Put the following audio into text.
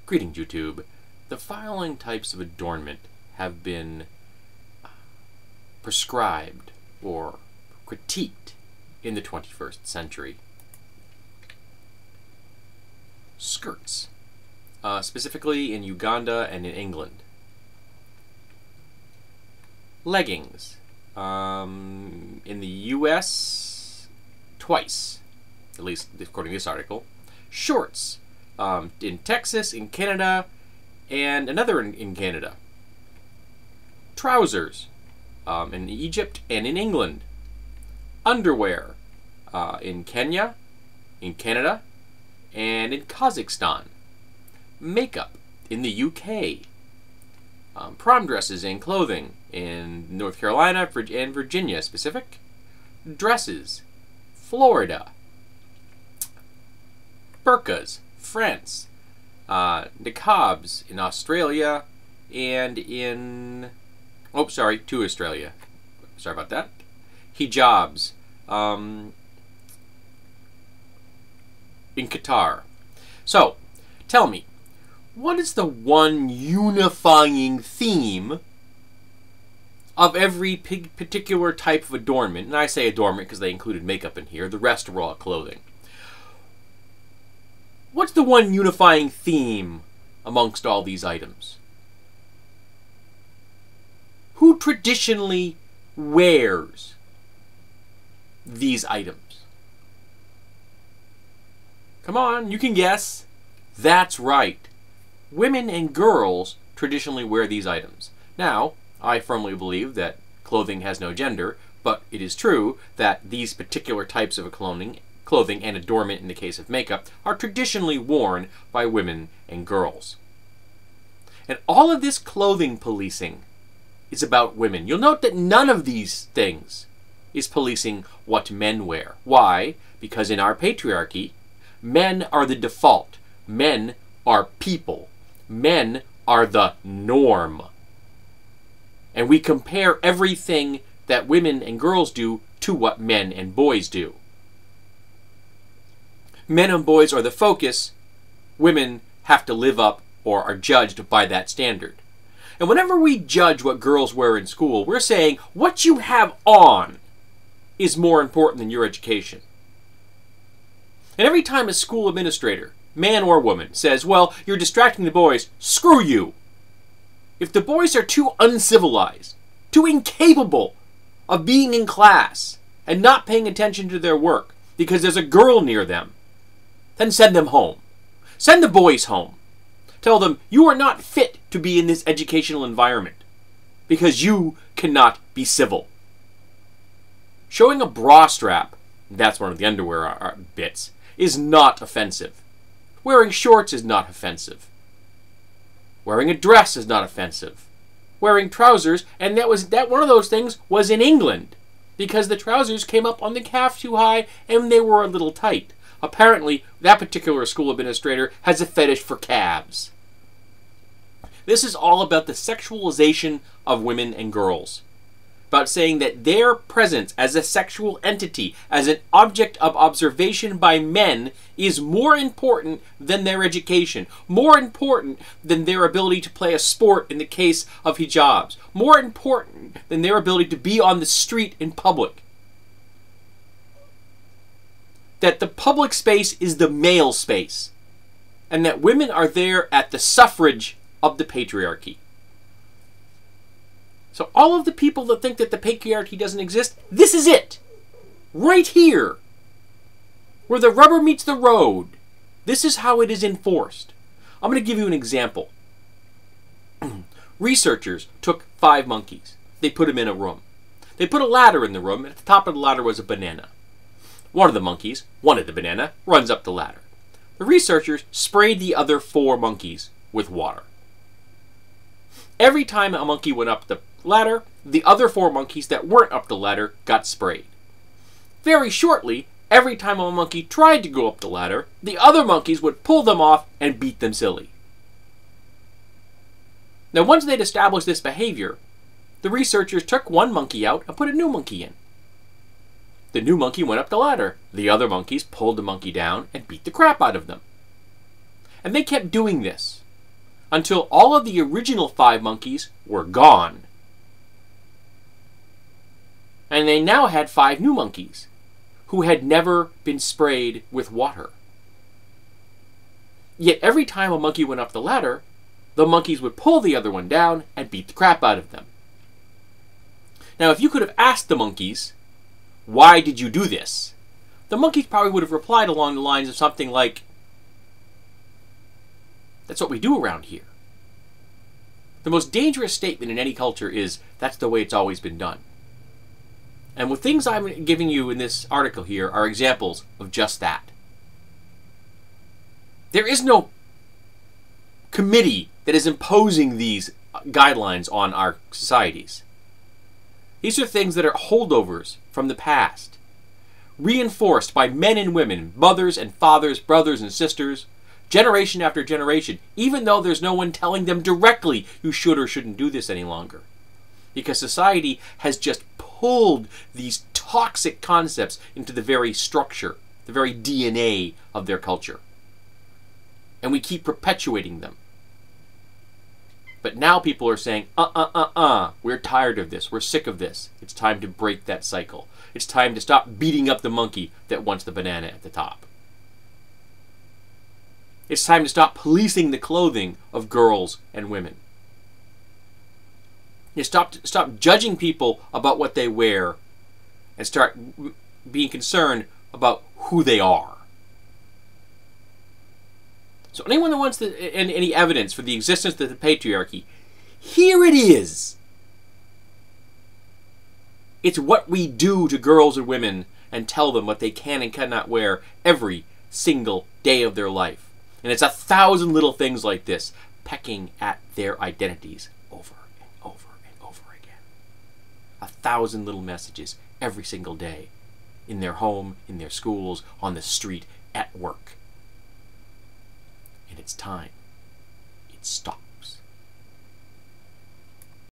Greeting YouTube. The following types of adornment have been prescribed or critiqued in the 21st century. Skirts, specifically in Uganda and in England. Leggings, in the US, twice, at least according to this article. Shorts, in Texas, in Canada, and another in Canada. Trousers, in Egypt and in England. Underwear, in Kenya, in Canada, and in Kazakhstan. Makeup, in the UK. Prom dresses and clothing in North Carolina and Virginia specific. Dresses, Florida. Burqas, France. Niqabs in Australia and in... Oh, sorry, to Australia. Sorry about that. Hijabs in Qatar. So, tell me, what is the one unifying theme of every particular type of adornment? And I say adornment because they included makeup in here. The rest are all clothing. What's the one unifying theme amongst all these items? Who traditionally wears these items? Come on, you can guess. That's right. Women and girls traditionally wear these items. Now, I firmly believe that clothing has no gender, but it is true that these particular types of clothing and adornment in the case of makeup are traditionally worn by women and girls. And all of this clothing policing is about women. You'll note that none of these things is policing what men wear. Why? Because in our patriarchy, men are the default. Men are people. Men are the norm. And we compare everything that women and girls do to what men and boys do. Men and boys are the focus. Women have to live up or are judged by that standard. And whenever we judge what girls wear in school, we're saying what you have on is more important than your education. And every time a school administrator, man or woman, says, well, you're distracting the boys, screw you. If the boys are too uncivilized, too incapable of being in class and not paying attention to their work because there's a girl near them, then send them home. Send the boys home. Tell them you are not fit to be in this educational environment because you cannot be civil. Showing a bra strap, that's one of the underwear bits, is not offensive. Wearing shorts is not offensive. Wearing a dress is not offensive. Wearing trousers, and that one of those things was in England because the trousers came up on the calf too high and they were a little tight. Apparently, that particular school administrator has a fetish for calves. This is all about the sexualization of women and girls. About saying that their presence as a sexual entity, as an object of observation by men, is more important than their education, more important than their ability to play a sport in the case of hijabs, more important than their ability to be on the street in public. That the public space is the male space, and that women are there at the suffrage of the patriarchy. So all of the people that think that the patriarchy doesn't exist, this is it. Right here. Where the rubber meets the road. This is how it is enforced. I'm going to give you an example. Researchers took 5 monkeys. They put them in a room. They put a ladder in the room, and at the top of the ladder was a banana. One of the monkeys wanted the banana, runs up the ladder. The researchers sprayed the other 4 monkeys with water. Every time a monkey went up the ladder, the other 4 monkeys that weren't up the ladder got sprayed. Very shortly, every time a monkey tried to go up the ladder, the other monkeys would pull them off and beat them silly. Now, once they'd established this behavior, the researchers took one monkey out and put a new monkey in. The new monkey went up the ladder. The other monkeys pulled the monkey down and beat the crap out of them. And they kept doing this until all of the original 5 monkeys were gone. And they now had 5 new monkeys who had never been sprayed with water. Yet every time a monkey went up the ladder, the monkeys would pull the other one down and beat the crap out of them. Now, if you could have asked the monkeys, why did you do this? The monkeys probably would have replied along the lines of something like, that's what we do around here. The most dangerous statement in any culture is, that's the way it's always been done. And the things I'm giving you in this article here are examples of just that. There is no committee that is imposing these guidelines on our societies. These are things that are holdovers from the past, reinforced by men and women, mothers and fathers, brothers and sisters, generation after generation, even though there's no one telling them directly you should or shouldn't do this any longer. Because society has just pulled these toxic concepts into the very structure, the very DNA of their culture. And we keep perpetuating them. But now people are saying, we're tired of this, we're sick of this. It's time to break that cycle. It's time to stop beating up the monkey that wants the banana at the top. It's time to stop policing the clothing of girls and women. You stop judging people about what they wear and start being concerned about who they are. So anyone that wants any evidence for the existence of the patriarchy, here it is. It's what we do to girls and women and tell them what they can and cannot wear every single day of their life. And it's 1,000 little things like this, pecking at their identities over and over and over again. 1,000 little messages every single day, in their home, in their schools, on the street, at work. And it's time it stopped.